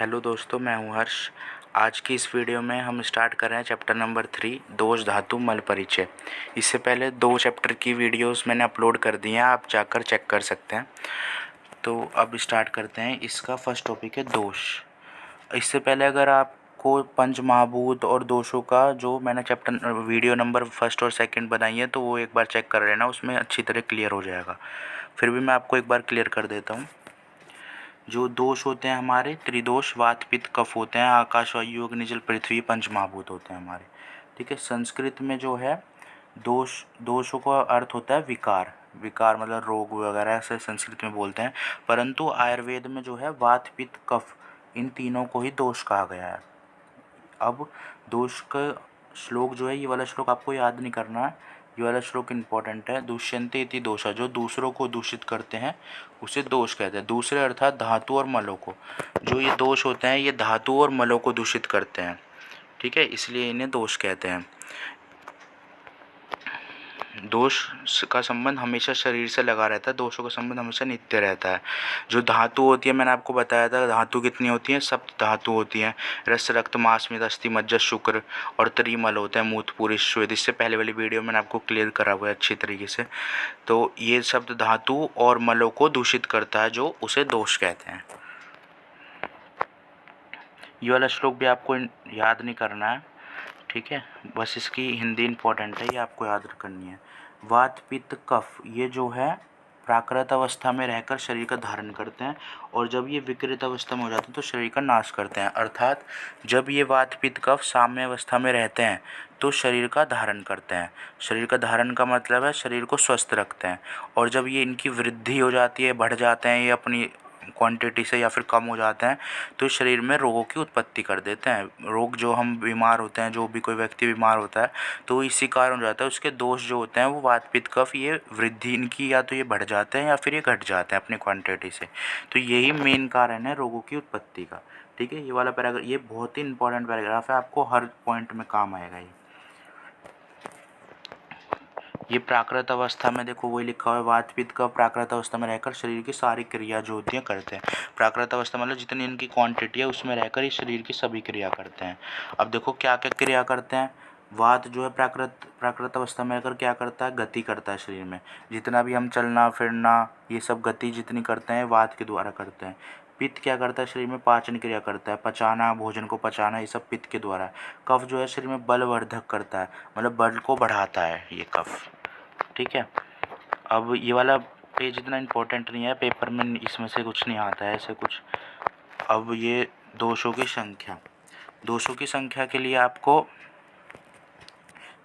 Hello दोस्तों, मैं हूं हर्ष। आज की इस वीडियो में हम स्टार्ट कर रहे हैं चैप्टर नंबर 3, दोष धातु मल परिचय। इससे पहले 2 चैप्टर की वीडियोस मैंने अपलोड कर दी हैं, आप जाकर चेक कर सकते हैं। तो अब स्टार्ट करते हैं। इसका फर्स्ट टॉपिक है दोष। इससे पहले अगर आपको पंच महाभूत और दोषों का जो मैंने चैप्टर वीडियो नंबर फर्स्ट और सेकंड बनाई है तो वो एक बार चेक कर लेना, उसमें अच्छी तरह क्लियर हो जाएगा। फिर भी मैं आपको एक बार क्लियर कर देता हूँ। जो दोष होते हैं हमारे त्रिदोष वात पित्त कफ होते हैं, आकाश वायु अग्नि जल पृथ्वी पंच महाभूत होते हैं हमारे। ठीक है। संस्कृत में जो है दोषों का अर्थ होता है विकार। विकार मतलब रोग वगैरह, ऐसे संस्कृत में बोलते हैं। परंतु आयुर्वेद में जो है वात पित्त कफ, इन तीनों को ही दोष कहा गया है। अब दोष का श्लोक जो है, ये वाला श्लोक आपको याद नहीं करना है, ये वाला श्लोक इम्पोर्टेंट है। दुष्यंते इति दोषा, जो दूसरों को दूषित करते हैं उसे दोष कहते हैं। दूसरे अर्थात धातु और मलों को, जो ये दोष होते हैं ये धातु और मलों को दूषित करते हैं। ठीक है, इसलिए इन्हें दोष कहते हैं। दोष का संबंध हमेशा शरीर से लगा रहता है, दोषों का संबंध हमेशा नित्य रहता है। जो धातु होती है, मैंने आपको बताया था धातु कितनी होती हैं, सप्त धातु होती हैं। रस रक्त मांस मेद अस्थि मज्जा शुक्र और त्रिमल होते हैं, मूत्र पूरी श्वेत। इससे पहले वाली वीडियो मैंने आपको क्लियर करा हुआ है अच्छी तरीके से। तो ये शब्द धातु और मलों को दूषित करता है, जो उसे दोष कहते हैं। ये वाला श्लोक भी आपको याद नहीं करना है, ठीक है, बस इसकी हिंदी इंपॉर्टेंट है, ये आपको याद करनी है। वात पित्त कफ, ये जो है प्राकृत अवस्था में रहकर शरीर का धारण करते हैं, और जब ये विकृत अवस्था में हो जाते हैं तो शरीर का नाश करते हैं। अर्थात जब ये वात पित्त कफ साम्य अवस्था में रहते हैं तो शरीर का धारण करते हैं। शरीर का धारण का मतलब है शरीर को स्वस्थ रखते हैं। और जब ये इनकी वृद्धि हो जाती है, बढ़ जाते हैं, ये अपनी क्वांटिटी से या फिर कम हो जाते हैं तो शरीर में रोगों की उत्पत्ति कर देते हैं। रोग, जो हम बीमार होते हैं, जो भी कोई व्यक्ति बीमार होता है तो इसी कारण हो जाता है। उसके दोष जो होते हैं वो वात पित्त कफ, ये वृद्धि इनकी या तो ये बढ़ जाते हैं या फिर ये घट जाते हैं अपनी क्वांटिटी से। तो यही मेन कारण है रोगों की उत्पत्ति का। ठीक है, ये वाला पैराग्राफ ये बहुत ही इंपॉर्टेंट पैराग्राफ है, आपको हर पॉइंट में काम आएगा ये प्राकृत अवस्था में देखो वही लिखा हुआ है, वात पित्त का प्राकृत अवस्था में रहकर शरीर की सारी क्रिया जो होती है करते हैं। प्राकृत अवस्था मतलब जितनी इनकी क्वांटिटी है उसमें रहकर ही शरीर की सभी क्रिया करते हैं। अब देखो क्या क्या क्रिया करते हैं। वात जो है प्राकृत अवस्था में रहकर क्या करता है, गति करता है शरीर में। जितना भी हम चलना फिरना, ये सब गति जितनी करते हैं वात के द्वारा करते हैं। पित्त क्या करता है, शरीर में पाचन क्रिया करता है, पचाना, भोजन को पचाना, ये सब पित्त के द्वारा है। कफ जो है शरीर में बलवर्धक करता है, मतलब बल को बढ़ाता है ये कफ। ठीक है। अब ये वाला पेज इतना इम्पोर्टेंट नहीं है, पेपर में इसमें से कुछ नहीं आता है ऐसे कुछ। अब ये दोषों की संख्या, दोषों की संख्या के लिए आपको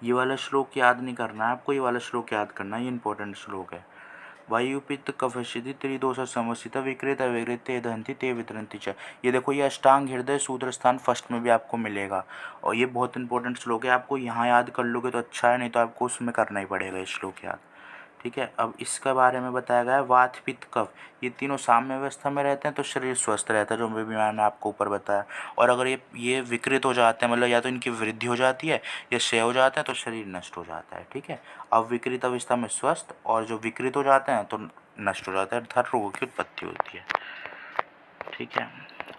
ये वाला श्लोक याद नहीं करना है, आपको ये वाला श्लोक याद करना है, ये इंपॉर्टेंट श्लोक है। वायु पित्त कफशिति त्रिदोष समस्थित विकृत अविकृत ते दहंति ते वितरंति च। ये देखो, ये अष्टांग हृदय सूत्र स्थान फर्स्ट में भी आपको मिलेगा, और ये बहुत इंपॉर्टेंट श्लोक है। आपको यहाँ याद कर लोगे तो अच्छा है, नहीं तो आपको उसमें करना ही पड़ेगा ये श्लोक याद। ठीक है। अब इसके बारे में बताया गया है, वात पित्त कफ, ये तीनों साम्य अवस्था में रहते हैं तो शरीर स्वस्थ रहता है, जो भी मैंने आपको ऊपर बताया। और अगर ये विकृत हो जाते हैं, मतलब या तो इनकी वृद्धि हो जाती है या क्षय हो जाते हैं, तो शरीर नष्ट हो जाता है। ठीक है। अब विकृत अवस्था में स्वस्थ, और जो विकृत हो जाते हैं तो नष्ट हो जाता है, अर्थात रोगों की उत्पत्ति होती है। ठीक है।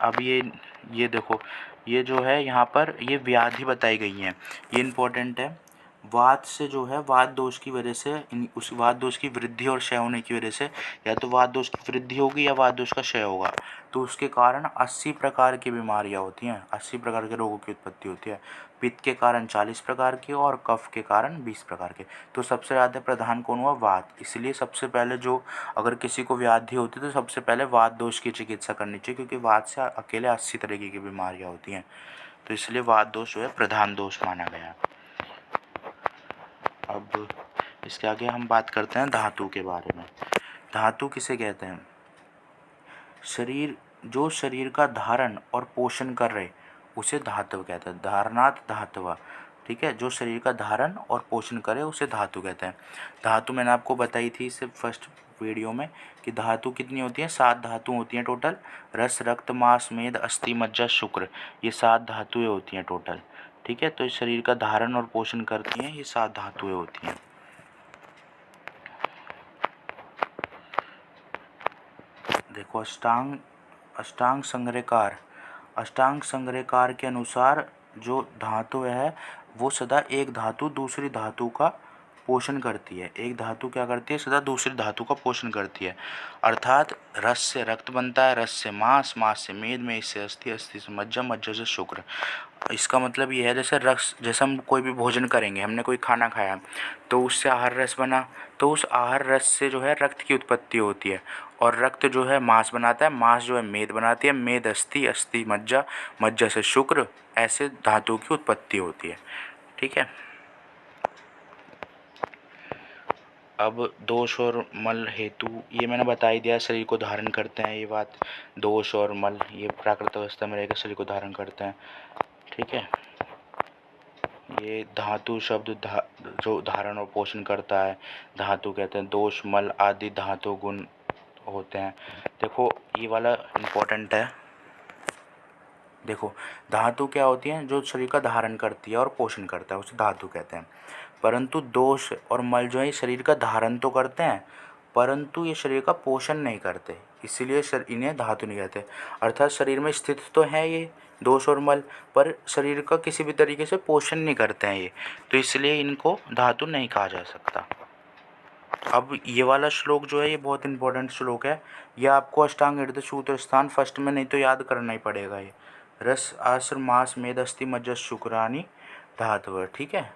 अब ये देखो, ये जो है यहाँ पर ये व्याधि बताई गई हैं, ये इम्पोर्टेंट है। वात से जो है, वात दोष की वजह से उस वात दोष की वृद्धि और क्षय होने की वजह से, या तो वात दोष की वृद्धि होगी या वात दोष का क्षय होगा, तो उसके कारण 80 प्रकार की बीमारियां होती हैं, 80 प्रकार के रोगों की उत्पत्ति होती है। पित्त के कारण 40 प्रकार के और कफ के कारण 20 प्रकार के। तो सबसे ज़्यादा प्रधान कौन हुआ, वात। इसलिए सबसे पहले जो अगर किसी को व्याधि होती है तो सबसे पहले वात दोष की चिकित्सा करनी चाहिए, क्योंकि वात से अकेले 80 तरीके की बीमारियाँ होती हैं। तो इसलिए वात दोष जो है प्रधान दोष माना गया। अब इसके आगे हम बात करते हैं धातु के बारे में। धातु किसे कहते हैं, जो शरीर का धारण और पोषण कर रहे उसे धातु कहते हैं, धारणात धातवा। ठीक है, जो शरीर का धारण और पोषण करे उसे धातु कहते हैं। धातु मैंने आपको बताई थी इससे फर्स्ट वीडियो में कि धातु कितनी होती है, 7 धातु होती हैं टोटल। रस रक्त मांस मेद अस्थि मज्जा शुक्र, ये 7 धातुएं होती हैं टोटल। ठीक है, तो इस शरीर का धारण और पोषण करती हैं ये 7 धातुएं होती हैं। देखो, अष्टांग संग्रहकार, अष्टांग संग्रहकार के अनुसार जो धातु है वो सदा एक धातु दूसरी धातु का पोषण करती है। एक धातु क्या करती है? सदा दूसरी धातु का पोषण करती है। अर्थात रस से रक्त बनता है, रस से मांस, मांस से मेद, मेद से अस्थि, अस्थि से मज्जा, मज्जा से शुक्र। इसका मतलब ये है जैसे रस, जैसे हम कोई भी भोजन करेंगे, हमने कोई खाना खाया तो उससे आहार रस बना, तो उस आहार रस से जो है रक्त की उत्पत्ति होती है, और रक्त जो है मांस बनाता है, मांस जो है मेद बनाती है, मेद अस्थि, अस्थि मज्जा, मज्जा से शुक्र, ऐसे धातु की उत्पत्ति होती है। ठीक है। अब दोष और मल हेतु ये मैंने बता ही दिया, शरीर को धारण करते हैं, ये बात। दोष और मल ये प्राकृत अवस्था में रहकर शरीर को धारण करते हैं। ठीक है। ये धातु शब्द जो धारण और पोषण करता है, धातु कहते हैं। दोष मल आदि धातु गुण होते हैं। देखो ये वाला इम्पोर्टेंट है। देखो धातु क्या होती है? जो शरीर का धारण करती है और पोषण करता है, उसे धातु कहते हैं। परंतु दोष और मल जो है शरीर का धारण तो करते हैं, परंतु ये शरीर का पोषण नहीं करते, इसीलिए इन्हें धातु नहीं कहते। अर्थात शरीर में स्थित तो है ये दोष और मल, पर शरीर का किसी भी तरीके से पोषण नहीं करते हैं ये, तो इसलिए इनको धातु नहीं कहा जा सकता। अब ये वाला श्लोक जो है ये बहुत इंपॉर्टेंट श्लोक है। यह आपको अष्टांग हृदय सूत्र स्थान फर्स्ट में नहीं तो याद करना ही पड़ेगा। ये रस आश्र मास मेद अस्थि मज्जस शुक्रानी धातु। ठीक है।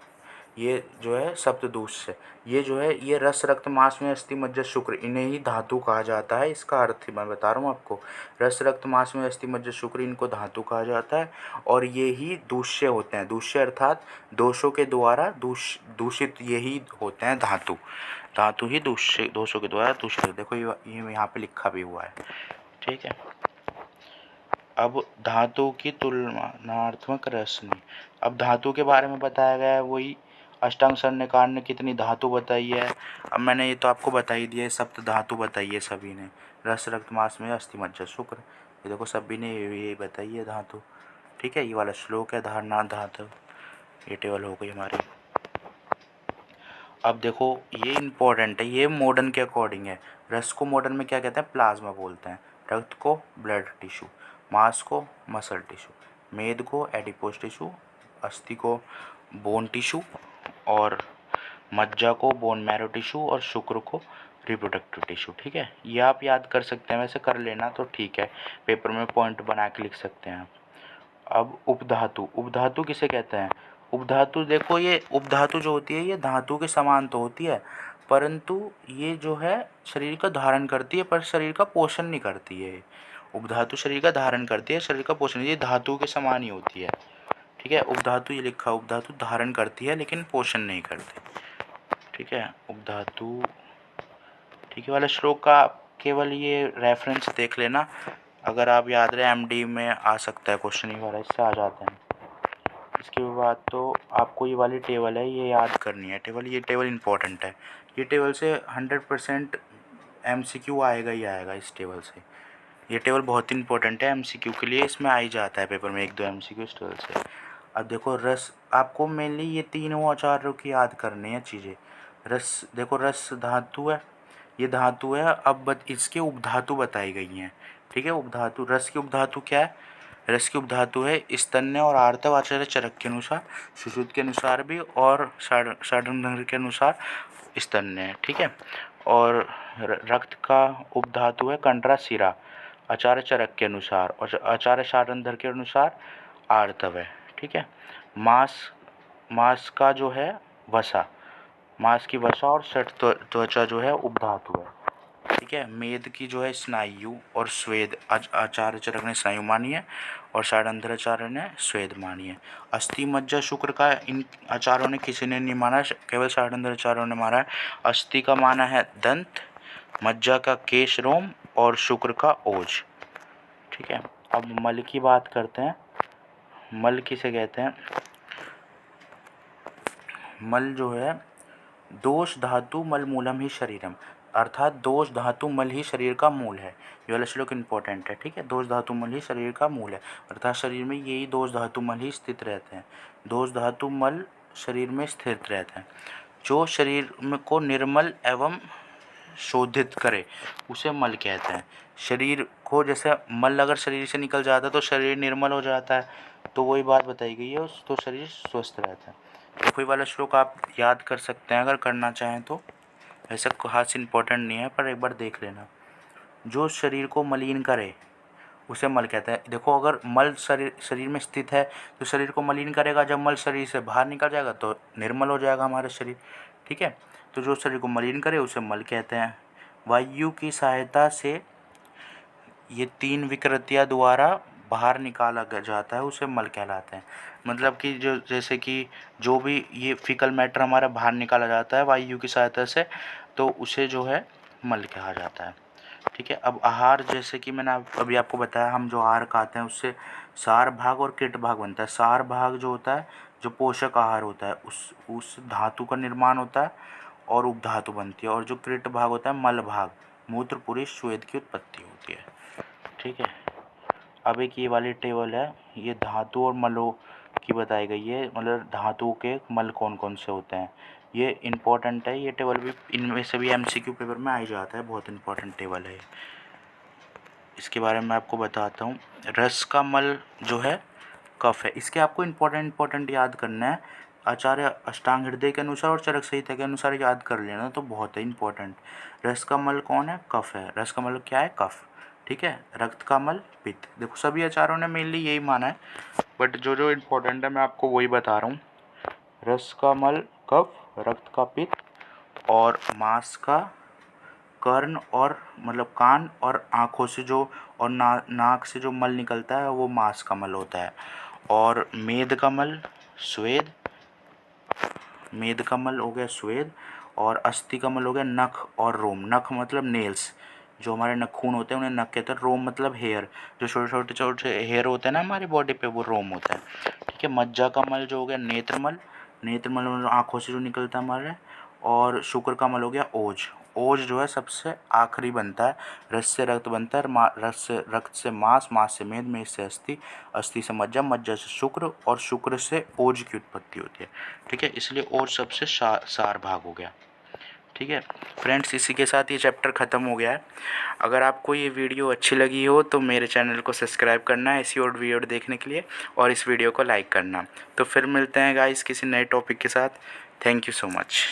ये जो है सप्तदोष से, ये जो है ये रस रक्त मांस में अस्थि मज्जा शुक्र, इन्हें ही धातु कहा जाता है। इसका अर्थ मैं बता रहा हूँ आपको। रस रक्त मांस में अस्थि मज्जा शुक्र, इनको धातु कहा जाता है, और ये ही दूष्य होते हैं। दूष्य अर्थात दोषों के द्वारा दूषित यही होते हैं धातु। धातु ही दोषों के द्वारा दूषित। देखो ये यहाँ पे लिखा भी हुआ है। ठीक है। अब धातु की तुलनात्मक रचना। अब धातु के बारे में बताया गया है, वही अष्टांग संग्रहकार ने कितनी धातु बताई है। अब मैंने ये तो आपको बता ही दिया है, सप्त धातु बताई है सभी ने। रस रक्त मांस में अस्थि मज्जा शुक्र, ये देखो सभी ने ये बताई है धातु। ठीक है। ये वाला श्लोक है धारणार्थ धातु। ये टेबल हो गई हमारी। अब देखो ये इम्पोर्टेंट है, ये मॉडर्न के अकॉर्डिंग है। रस को मॉडर्न में क्या कहते हैं? प्लाज्मा बोलते हैं। रक्त को ब्लड टिश्यू, मांस को मसल टिश्यू, मेद को एडिपोज टिश्यू, अस्थि को बोन टिश्यू, और मज्जा को बोन मैरो टिश्यू, और शुक्र को रिप्रोडक्टिव टिश्यू। ठीक है। ये आप याद कर सकते हैं, वैसे कर लेना तो ठीक है, पेपर में पॉइंट बना के लिख सकते हैं। अब उपधातु, उपधातु किसे कहते हैं? उपधातु देखो, ये उपधातु जो होती है ये धातु के समान तो होती है, परंतु ये जो है शरीर का धारण करती है पर शरीर का पोषण नहीं करती है। उपधातु शरीर का धारण करती है, शरीर का पोषण, ये धातु के समान ही होती है। ठीक है। उपधातु ये लिखा, उपधातु धारण करती है लेकिन पोषण नहीं करती। ठीक है। उपधातु। ठीक है। वाला श्लोक का केवल ये रेफरेंस देख लेना, अगर आप याद रहे एमडी में आ सकता है क्वेश्चन, ये वाला इससे आ जाते हैं। इसके बाद तो आपको ये वाली टेबल है ये याद करनी है। ये टेबल इम्पोर्टेंट है। ये टेबल से 100% MCQ आएगा ही आएगा इस टेबल से। ये टेबल बहुत इंपॉर्टेंट है MCQ के लिए, इसमें आ ही जाता है पेपर में 1-2 MCQ इस टेबल से। अब देखो रस, आपको मेनली ये तीनों आचार्यों की याद करनी है चीज़ें। रस देखो, रस धातु है, ये धातु है। अब इसके उपधातु बताई गई हैं। ठीक है। उपधातु, रस की उपधातु क्या है? रस की उपधातु है स्तन्य और आर्तव आचार्य चरक के अनुसार, सुश्रुत के अनुसार भी, और षड्भंग के अनुसार स्तन्य है। ठीक है। और रक्त का उपधातु है कंडरा शिरा, आचार्य चरक के अनुसार, और आचार्य षड्भंग के अनुसार आर्तव है। ठीक है। मांस का जो है वसा, मांस की वसा और षट त्वचा जो है उपधातु है। ठीक है। मेद की जो है स्नायु और स्वेद, आचार्य चरक ने स्नायु मानी है और षड्भंगाचार्य ने स्वेद मानी है। अस्थि मज्जा शुक्र का इन आचार्यों ने किसी ने नहीं माना, केवल षड्भंगाचार्यों ने माना है। अस्थि का माना है दंत, मज्जा का केश रोम, और शुक्र का ओज। ठीक है। अब मल की बात करते हैं। मल किसे कहते हैं? मल जो है दोष धातु मल मूलम ही शरीरम, अर्थात दोष धातु मल ही शरीर का मूल है। ये वाला श्लोक इम्पोर्टेंट है। ठीक है। दोष धातु मल ही शरीर का मूल है, अर्थात शरीर में यही दोष धातु मल ही स्थित रहते हैं। दोष धातु मल शरीर में स्थित रहते हैं, जो शरीर में को निर्मल एवं शोधित करे उसे मल कहते हैं। शरीर को जैसे मल अगर शरीर से निकल जाता है तो शरीर निर्मल हो जाता है, तो वही बात बताई गई है, तो शरीर स्वस्थ रहता है। तो कोई वाला श्लोक आप याद कर सकते हैं अगर करना चाहें तो, ऐसा खास इम्पोर्टेंट नहीं है पर एक बार देख लेना। जो शरीर को मलिन करे उसे मल कहते हैं। देखो अगर मल शरीर में स्थित है तो शरीर को मलिन करेगा, जब मल शरीर से बाहर निकल जाएगा तो निर्मल हो जाएगा हमारा शरीर। ठीक है, तो जो शरीर को मलिन करे उसे मल कहते हैं। वायु की सहायता से ये 3 विकृतियाँ द्वारा बाहर निकाला जाता है, उसे मल कहलाते हैं। मतलब कि जो जैसे कि जो भी ये फीकल मैटर हमारा बाहर निकाला जाता है वायु की सहायता से, तो उसे जो है मल कहा जाता है। ठीक है, अब आहार जैसे कि मैंने अभी आपको बताया, हम जो आहार खाते हैं उससे सार भाग और कीट भाग बनता है। सार भाग जो होता है, जो पोषक आहार होता है, उस धातु का निर्माण होता है और उपधातु बनती है। और जो कीट भाग होता है, मल भाग, मूत्र पुरुष स्वेद की उत्पत्ति होती है। ठीक है, अब एक ये वाली टेबल है, ये धातु और मलों की बताई गई है, मतलब धातुओं के मल कौन कौन से होते हैं। ये इम्पोर्टेंट है, ये टेबल भी इनमें से भी MCQ पेपर में आ ही जाता है, बहुत इम्पोर्टेंट टेबल है। इसके बारे में आपको बताता हूँ। रस का मल जो है कफ है। इसके आपको इम्पोर्टेंट याद करना है। आचार्य अष्टांग हृदय के अनुसार और चरक संहिता के अनुसार याद कर लेना तो बहुत है इम्पोर्टेंट। रस का मल कौन है? कफ है। रस का मल क्या है? कफ। ठीक है, रक्त का मल पित्त। देखो सभी आचार्यों ने मेनली यही माना है, बट जो इम्पोर्टेंट है मैं आपको वही बता रहा हूँ। रस का मल कफ, रक्त का पित्त और मांस का कर्ण और मतलब कान और आँखों से जो और नाक से जो मल निकलता है वो मांस का मल होता है। और मेद का मल स्वेद, मेद का मल हो गया स्वेद, और अस्थि का मल हो गया नख और रोम। नख मतलब नेल्स, जो हमारे नखून होते हैं उन्हें नख कहते हैं। रोम मतलब हेयर, जो छोटे छोटे हेयर होते हैं ना हमारी बॉडी पे, वो रोम होता है। ठीक है, मज्जा का मल जो हो गया नेत्रमल, नेत्रमल मतलब आँखों से जो निकलता है हमारे। और शुक्र का मल हो गया ओज। ओज जो है सबसे आखिरी बनता है। रस से रक्त बनता है, रक्त से मांस, मांस से मेद, मेद से अस्थि, अस्थि से मज्जा, मज्जा से शुक्र और शुक्र से ओज की उत्पत्ति होती है। ठीक है, इसलिए ओज सबसे सार भाग हो गया। ठीक है फ्रेंड्स, इसी के साथ ये चैप्टर ख़त्म हो गया है। अगर आपको ये वीडियो अच्छी लगी हो तो मेरे चैनल को सब्सक्राइब करना है ऐसी और वीडियो देखने के लिए, और इस वीडियो को लाइक करना। तो फिर मिलते हैं गाइस किसी नए टॉपिक के साथ। Thank you so much.